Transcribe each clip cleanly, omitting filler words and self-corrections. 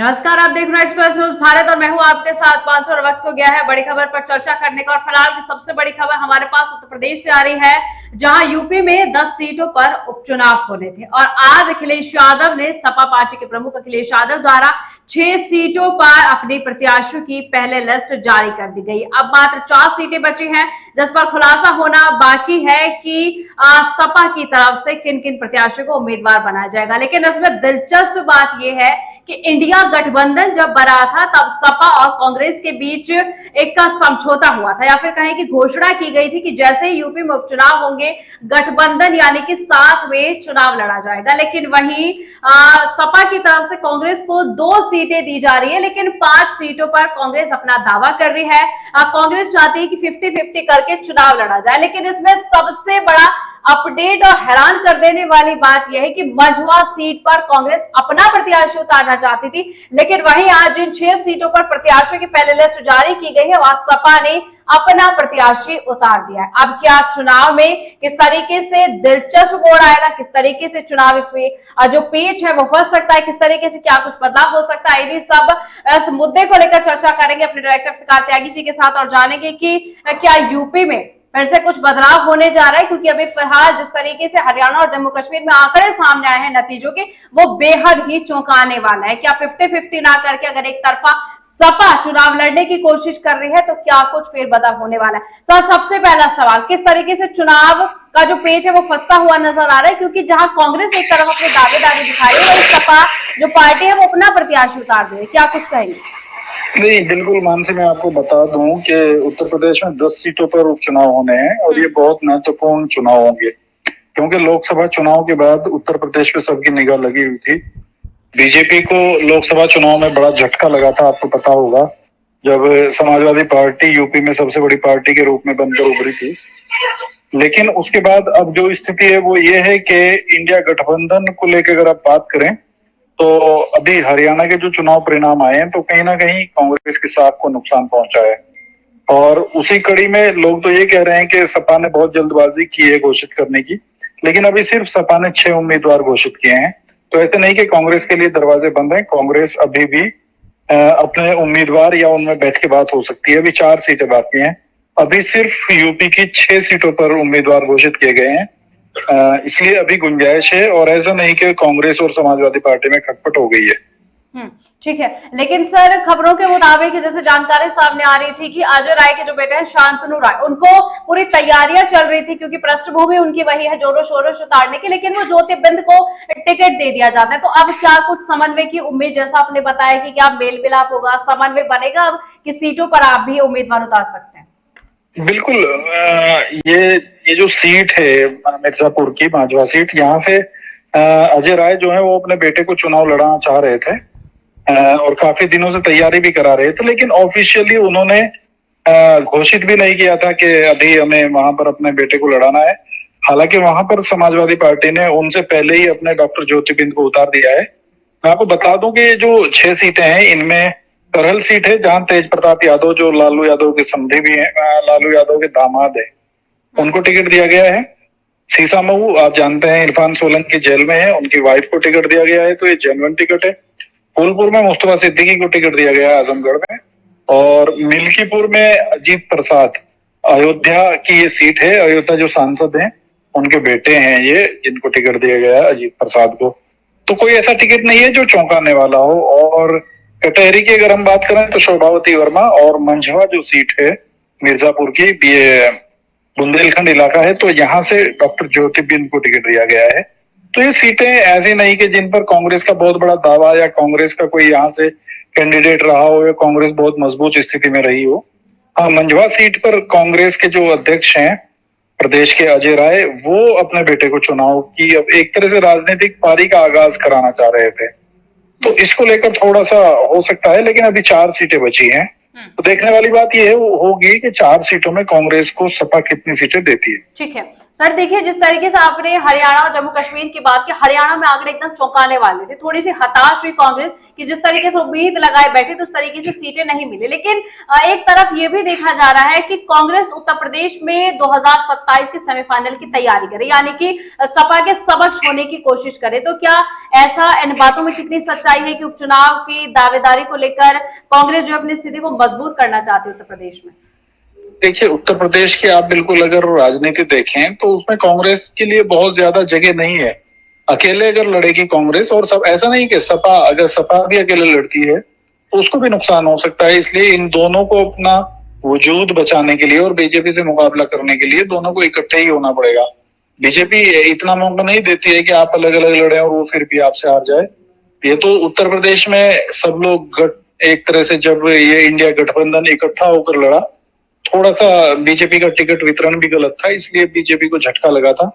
नमस्कार, आप देख रहे हैं एक्सप्रेस न्यूज भारत और मैं हूं आपके साथ 500 और वक्त हो गया है बड़ी खबर पर चर्चा करने का। और फिलहाल की सबसे बड़ी खबर हमारे पास उत्तर प्रदेश से आ रही है, जहां यूपी में 10 सीटों पर उपचुनाव होने थे और आज अखिलेश यादव ने सपा पार्टी के प्रमुख अखिलेश यादव द्वारा 6 सीटों पर अपने प्रत्याशियों की पहले लिस्ट जारी कर दी गई। अब मात्र 4 सीटें बची हैं, जिस पर खुलासा होना बाकी है कि सपा की तरफ से किन किन प्रत्याशियों को उम्मीदवार बनाया जाएगा। लेकिन इसमें दिलचस्प बात यह है कि इंडिया गठबंधन जब बना था तब सपा और कांग्रेस के बीच एक का समझौता हुआ था, या फिर कहें कि घोषणा की गई थी कि जैसे ही यूपी में उपचुनाव होंगे गठबंधन यानी कि साथ में चुनाव लड़ा जाएगा। लेकिन वहीं सपा की तरफ से कांग्रेस को 2 सीटें दी जा रही है, लेकिन 5 सीटों पर कांग्रेस अपना दावा कर रही है। कांग्रेस चाहती है कि 50-50 करके चुनाव लड़ा जाए। लेकिन इसमें सबसे बड़ा अपडेट और हैरान कर देने वाली बात यह है कि मंझवा सीट पर कांग्रेस अपना प्रत्याशी उतारना चाहती थी, लेकिन वहीं आज जिन 6 सीटों पर प्रत्याशियों की पहले लिस्ट जारी की गई है वहां सपा ने अपना प्रत्याशी उतार दिया है। अब क्या चुनाव में किस तरीके से दिलचस्प मोड़ आएगा, किस तरीके से चुनावी जो पेच है वो फंस सकता है, किस तरीके से क्या कुछ बदलाव हो सकता है, यदि सब इस मुद्दे को लेकर चर्चा करेंगे अपने डायरेक्टर विकास त्यागी जी के साथ और जानेंगे कि क्या यूपी में फिर से कुछ बदलाव होने जा रहा है। क्योंकि अभी फिलहाल जिस तरीके से हरियाणा और जम्मू कश्मीर में आंकड़े सामने आए हैं नतीजों के, वो बेहद ही चौंकाने वाला है। क्या 50-50 ना करके अगर एक तरफा सपा चुनाव लड़ने की कोशिश कर रही है तो क्या कुछ फेरबदल होने वाला है। सर, सबसे पहला सवाल, किस तरीके से चुनाव का जो पेच है वो फंसता हुआ नजर आ रहा है, क्योंकि जहां कांग्रेस एक तरफ अपनी दावेदारी दिखा रही है वही सपा जो पार्टी है वो अपना प्रत्याशी उतार रही है, क्या कुछ कहेंगे? नहीं, बिल्कुल मानसी, मैं आपको बता दूं कि उत्तर प्रदेश में 10 सीटों पर उपचुनाव होने हैं और ये बहुत महत्वपूर्ण चुनाव होंगे, क्योंकि लोकसभा चुनाव के बाद उत्तर प्रदेश पे सबकी निगाह लगी हुई थी। बीजेपी को लोकसभा चुनाव में बड़ा झटका लगा था, आपको पता होगा, जब समाजवादी पार्टी यूपी में सबसे बड़ी पार्टी के रूप में बनकर उभरी थी। लेकिन उसके बाद अब जो स्थिति है वो ये है कि इंडिया गठबंधन को लेकर अगर आप बात करें तो अभी हरियाणा के जो चुनाव परिणाम आए हैं तो कहीं ना कहीं कांग्रेस की साख को नुकसान पहुंचा है। और उसी कड़ी में लोग तो ये कह रहे हैं कि सपा ने बहुत जल्दबाजी की है घोषित करने की, लेकिन अभी सिर्फ सपा ने 6 उम्मीदवार घोषित किए हैं। तो ऐसे नहीं कि कांग्रेस के लिए दरवाजे बंद हैं, कांग्रेस अभी भी अपने उम्मीदवार या उनमें बैठ के बात हो सकती है। अभी 4 सीटें बाकी हैं, अभी सिर्फ यूपी की 6 सीटों पर उम्मीदवार घोषित किए गए हैं, इसलिए अभी गुंजाइश है और ऐसा नहीं कि कांग्रेस और समाजवादी पार्टी में खटपट हो गई है। ठीक है, लेकिन सर खबरों के मुताबिक जैसे जानकारी सामने आ रही थी कि अजय राय के जो बेटे हैं शांतनु राय, उनको पूरी तैयारियां चल रही थी क्योंकि पृष्ठभूमि उनकी वही है जोरों शोरों से उतारने की, लेकिन वो ज्योतिर्बिंद को टिकट दे दिया जाता है। तो अब क्या कुछ समन्वय की उम्मीद, जैसा आपने बताया कि क्या मेल मिलाप होगा, समन्वय बनेगा अब कि सीटों पर आप भी उम्मीदवार उतार सकते हैं? बिल्कुल, ये जो सीट है मिर्जापुर की मांझवा सीट, यहाँ से अजय राय जो है वो अपने बेटे को चुनाव लड़ाना चाह रहे थे और काफी दिनों से तैयारी भी करा रहे थे, लेकिन ऑफिशियली उन्होंने घोषित भी नहीं किया था कि अभी हमें वहां पर अपने बेटे को लड़ाना है। हालांकि वहां पर समाजवादी पार्टी ने उनसे पहले ही अपने डॉक्टर ज्योतिर्बिंद को उतार दिया है। मैं आपको बता दूं कि जो 6 सीटें हैं इनमें करहल सीट है, जहां तेज प्रताप यादव जो लालू यादव के समधी भी हैं, लालू यादव के दामाद है, उनको टिकट दिया गया है। सीसामऊ, आप जानते हैं, इरफान सोलंकी जेल में है, उनकी वाइफ को टिकट दिया गया है, तो ये जेन्युइन टिकट है। फूलपुर में मुस्तफा सिद्दीकी को टिकट दिया गया है आजमगढ़ में, और मिल्कीपुर में अजीत प्रसाद, अयोध्या की ये सीट है, अयोध्या जो सांसद हैं उनके बेटे हैं ये, जिनको टिकट दिया गया है अजीत प्रसाद को। तो कोई ऐसा टिकट नहीं है जो चौंकाने वाला हो। और कटहरी की अगर हम बात करें तो शोभावती वर्मा, और मंझवा जो सीट है मिर्जापुर की, ये बुंदेलखंड इलाका है, तो यहाँ से डॉक्टर ज्योतिर्बिंद को टिकट दिया गया है। तो ये सीटें ऐसी नहीं कि जिन पर कांग्रेस का बहुत बड़ा दावा या कांग्रेस का कोई यहाँ से कैंडिडेट रहा हो या कांग्रेस बहुत मजबूत स्थिति में रही हो। हाँ, मंझवा सीट पर कांग्रेस के जो अध्यक्ष हैं प्रदेश के अजय राय, वो अपने बेटे को चुनाव की अब एक तरह से राजनीतिक पारी का आगाज कराना चाह रहे थे। तो इसको लेकर थोड़ा सा हो सकता है, लेकिन अभी 4 सीटें बची हैं। तो देखने वाली बात यह होगी कि 4 सीटों में कांग्रेस को सपा कितनी सीटें देती है। ठीक है। सर देखिए, जिस तरीके से आपने हरियाणा और जम्मू कश्मीर की बात की, हरियाणा में आंकड़े एकदम चौंकाने वाले थे। थोड़ी सी हताश हुई कांग्रेस कि जिस तरीके से उम्मीद लगाए बैठी तो उस तरीके से सीटें नहीं मिली। लेकिन एक तरफ ये भी देखा जा रहा है कि कांग्रेस उत्तर प्रदेश में 2027 के सेमीफाइनल की तैयारी करे, यानी कि सपा के समक्ष होने की कोशिश करे। तो क्या ऐसा इन बातों में कितनी सच्चाई है कि उपचुनाव की दावेदारी को लेकर कांग्रेस जो अपनी स्थिति को मजबूत करना चाहती है उत्तर प्रदेश में? देखिए, उत्तर प्रदेश की आप बिल्कुल अगर राजनीति देखें तो उसमें कांग्रेस के लिए बहुत ज्यादा जगह नहीं है। अकेले अगर लड़ेगी कांग्रेस, और सब ऐसा नहीं कि सपा, अगर सपा भी अकेले लड़ती है तो उसको भी नुकसान हो सकता है। इसलिए इन दोनों को अपना वजूद बचाने के लिए और बीजेपी से मुकाबला करने के लिए दोनों को इकट्ठे ही होना पड़ेगा। बीजेपी इतना मौका नहीं देती है कि आप अलग अलग लड़े और वो फिर भी आपसे हार जाए। ये तो उत्तर प्रदेश में सब लोग एक तरह से, जब ये इंडिया गठबंधन इकट्ठा होकर लड़ा, थोड़ा सा बीजेपी का टिकट वितरण भी गलत था, इसलिए बीजेपी को झटका लगा था।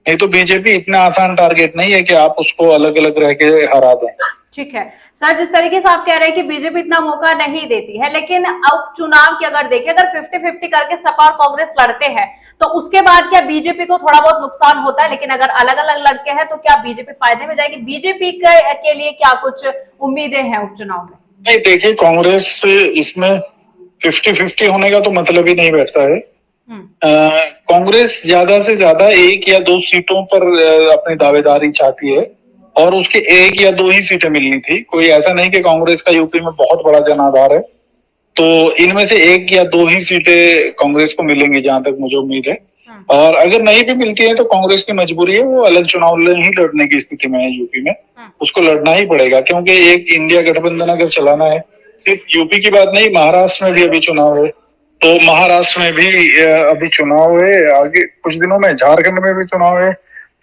नहीं तो बीजेपी इतना आसान टारगेट नहीं है कि आप उसको अलग अलग रह के हरा दें। ठीक है सर, जिस तरीके से आप कह रहे हैं कि बीजेपी इतना मौका नहीं देती है, लेकिन उपचुनाव की अगर देखें, अगर 50-50 करके सपा और कांग्रेस लड़ते हैं तो उसके बाद क्या बीजेपी को थोड़ा बहुत नुकसान होता है? लेकिन अगर अलग अलग लड़के हैं तो क्या बीजेपी फायदे में जाएगी? बीजेपी के लिए क्या कुछ उम्मीदें हैं उपचुनाव में? नहीं, देखिए, कांग्रेस इसमें 50-50 होने का तो मतलब ही नहीं बैठता है। कांग्रेस ज्यादा से ज्यादा 1 या 2 सीटों पर अपनी दावेदारी चाहती है, और उसके 1 या 2 ही सीटें मिलनी थी। कोई ऐसा नहीं कि कांग्रेस का यूपी में बहुत बड़ा जनाधार है। तो इनमें से 1 या 2 ही सीटें कांग्रेस को मिलेंगी, जहां तक मुझे उम्मीद है। और अगर नहीं भी मिलती है तो कांग्रेस की मजबूरी है, वो अलग चुनाव ही लड़ने की स्थिति में है यूपी में। उसको लड़ना ही पड़ेगा, क्योंकि एक इंडिया गठबंधन अगर चलाना है, सिर्फ यूपी की बात नहीं, महाराष्ट्र में भी अभी चुनाव है। तो महाराष्ट्र में भी अभी चुनाव है, आगे कुछ दिनों में झारखंड में भी चुनाव है।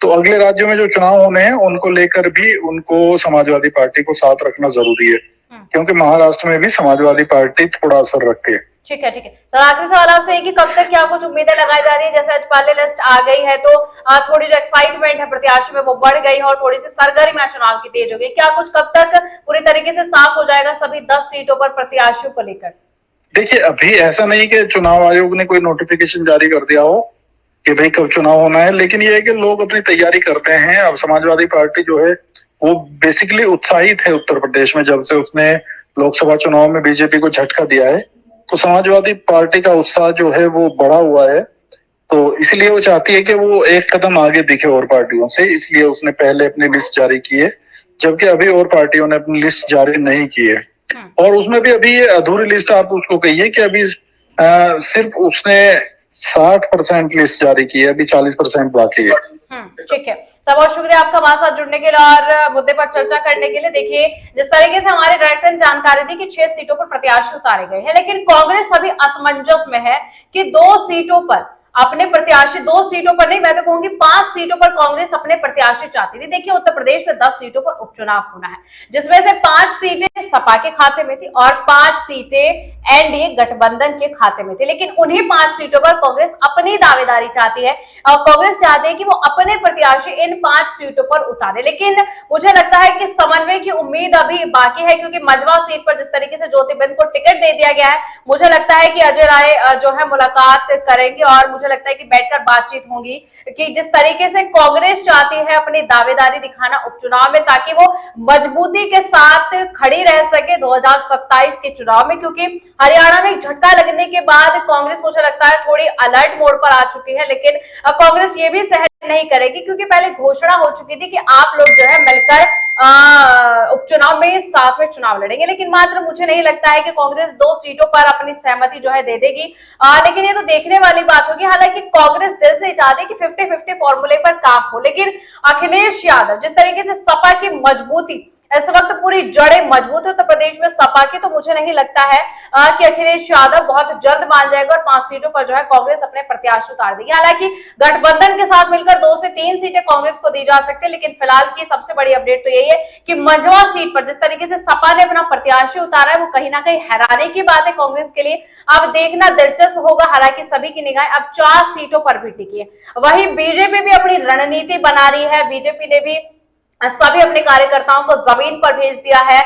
तो अगले राज्यों में जो चुनाव होने हैं उनको लेकर भी उनको समाजवादी पार्टी को साथ रखना जरूरी है, क्योंकि महाराष्ट्र में भी समाजवादी पार्टी थोड़ा असर रखती है। ठीक है, ठीक है सर, आखिरी सवाल आपसे है कि कब तक क्या कुछ उम्मीदें लगाई जा रही है? जैसे आज पहले लिस्ट आ गई है तो थोड़ी जो एक्साइटमेंट है प्रत्याशी में वो बढ़ गई है और थोड़ी सी सरगर्मियां चुनाव की तेज हो गई। क्या कुछ कब तक पूरी तरीके से साफ हो जाएगा सभी 10 सीटों पर प्रत्याशियों को लेकर? देखिए, अभी ऐसा नहीं कि चुनाव आयोग ने कोई नोटिफिकेशन जारी कर दिया हो कि भाई कब चुनाव होना है, लेकिन ये है कि लोग अपनी तैयारी करते हैं। अब समाजवादी पार्टी जो है वो बेसिकली उत्साहित है उत्तर प्रदेश में। जब से उसने लोकसभा चुनाव में बीजेपी को झटका दिया है तो समाजवादी पार्टी का उत्साह जो है वो बढ़ा हुआ है। तो इसलिए वो चाहती है कि वो एक कदम आगे दिखे और पार्टियों से, इसलिए उसने पहले अपनी लिस्ट जारी की है, जबकि अभी और पार्टियों ने अपनी लिस्ट जारी नहीं की है। और उसमें भी अभी ये अधूरी लिस्ट आप उसको कहिए कि अभी सिर्फ उसने 60% लिस्ट जारी की है, अभी 40% बाकी है। ठीक है सर, बहुत शुक्रिया आपका हमारे साथ जुड़ने के लिए और मुद्दे पर चर्चा करने के लिए। देखिए, जिस तरीके से हमारे डायरेक्टर ने जानकारी दी कि 6 सीटों पर प्रत्याशी उतारे गए हैं, लेकिन कांग्रेस अभी असमंजस में है कि 2 सीटों पर अपने प्रत्याशी, 2 सीटों पर नहीं, मैं तो कहूंगी 5 सीटों पर कांग्रेस अपने प्रत्याशी चाहती थी। देखिए, उत्तर प्रदेश में 10 सीटों पर उपचुनाव होना है, जिसमें से 5 सीटें सपा के खाते में थी और 5 सीटें एनडीए गठबंधन के खाते में थी। लेकिन उन्हीं 5 सीटों पर कांग्रेस अपनी दावेदारी चाहती है और कांग्रेस चाहती है कि वो अपने प्रत्याशी इन 5 सीटों पर उतारे। लेकिन मुझे लगता है कि समन्वय की उम्मीद अभी बाकी है, क्योंकि मजवा सीट पर जिस तरीके से ज्योतिबेन को टिकट दे दिया गया है, मुझे लगता है कि अजय राय जो है मुलाकात करेंगे और मुझे लगता है कि बैठकर बातचीत होगी कि जिस तरीके से कांग्रेस चाहती है अपनी दावेदारी दिखाना उपचुनाव में, ताकि वो मजबूती के साथ खड़ी रह सके 2027 के चुनाव में। क्योंकि हरियाणा में झटका लगने के बाद कांग्रेस मुझे लगता है थोड़ी अलर्ट मोड पर आ चुकी है, लेकिन कांग्रेस ये भी सहन नहीं करेगी, क्योंकि पहले घोषणा हो चुकी थी कि आप लोग जो है मिलकर उपचुनाव में साथ में चुनाव लड़ेंगे। लेकिन मात्र मुझे नहीं लगता है कि कांग्रेस 2 सीटों पर अपनी सहमति जो है दे देगी। लेकिन ये तो देखने वाली बात होगी। हालांकि कांग्रेस दिल से चाहती है कि 50-50 फॉर्मूले पर काम हो, लेकिन अखिलेश यादव जिस तरीके से सपा की मजबूती इस वक्त पूरी जड़ें मजबूत है उत्तर प्रदेश में सपा की, तो मुझे नहीं लगता है कि अखिलेश यादव बहुत जल्द मान जाएगा और 5 सीटों पर जो है कांग्रेस अपने प्रत्याशी उतार देगी। हालांकि गठबंधन के साथ मिलकर 2 से 3 सीटें कांग्रेस को दी जा सकती है, लेकिन फिलहाल की सबसे बड़ी अपडेट तो यही है कि मंझवा सीट पर जिस तरीके से सपा ने अपना प्रत्याशी उतारा है, वो कहीं ना कहीं हैरानी की बात है कांग्रेस के लिए। अब देखना दिलचस्प होगा। हालांकि सभी की निगाहें अब 4 सीटों पर भी टिकी है। वहीं बीजेपी भी अपनी रणनीति बना रही है। बीजेपी ने भी सभी अपने कार्यकर्ताओं को जमीन पर भेज दिया है,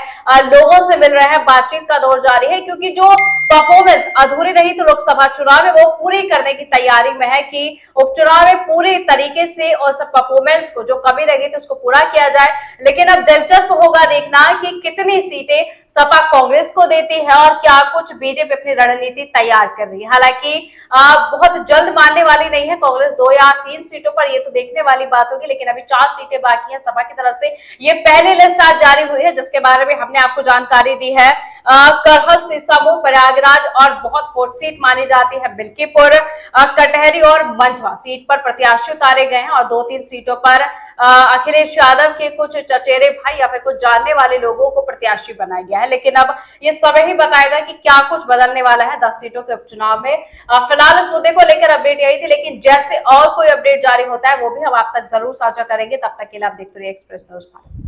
लोगों से मिल रहे हैं, बातचीत का दौर जारी है, क्योंकि जो परफॉर्मेंस अधूरी रही तो लोकसभा चुनाव में वो पूरी करने की तैयारी में है कि उपचुनाव में पूरी तरीके से और सब परफॉर्मेंस को जो कमी रह गई थी उसको पूरा किया जाए। लेकिन अब दिलचस्प होगा देखना कि कितनी सीटें सपा कांग्रेस को देती है और क्या कुछ बीजेपी अपनी रणनीति तैयार कर रही है। हालांकि बहुत जल्द मानने वाली नहीं है कांग्रेस 2 या 3 सीटों पर, ये तो देखने वाली बात होगी। लेकिन अभी 4 सीटें बाकी हैं सपा की तरफ से। ये पहली लिस्ट आज जारी हुई है जिसके बारे में हमने आपको जानकारी दी है। करहल, सीसामऊ, प्रयागराज और बहुत हॉट सीट मानी जाती है बिल्कीपुर, कटहरी और मंझवा सीट पर प्रत्याशी उतारे गए हैं और 2-3 सीटों पर अखिलेश यादव के कुछ चचेरे भाई या फिर कुछ जानने वाले लोगों को प्रत्याशी बनाया गया है। लेकिन अब ये समय ही बताएगा कि क्या कुछ बदलने वाला है 10 सीटों के उपचुनाव में। फिलहाल इस मुद्दे को लेकर अपडेट यही थी, लेकिन जैसे और कोई अपडेट जारी होता है वो भी हम आप तक जरूर साझा करेंगे। तब तक के लिए आप देखते रहिए एक्सप्रेस न्यूज भारत।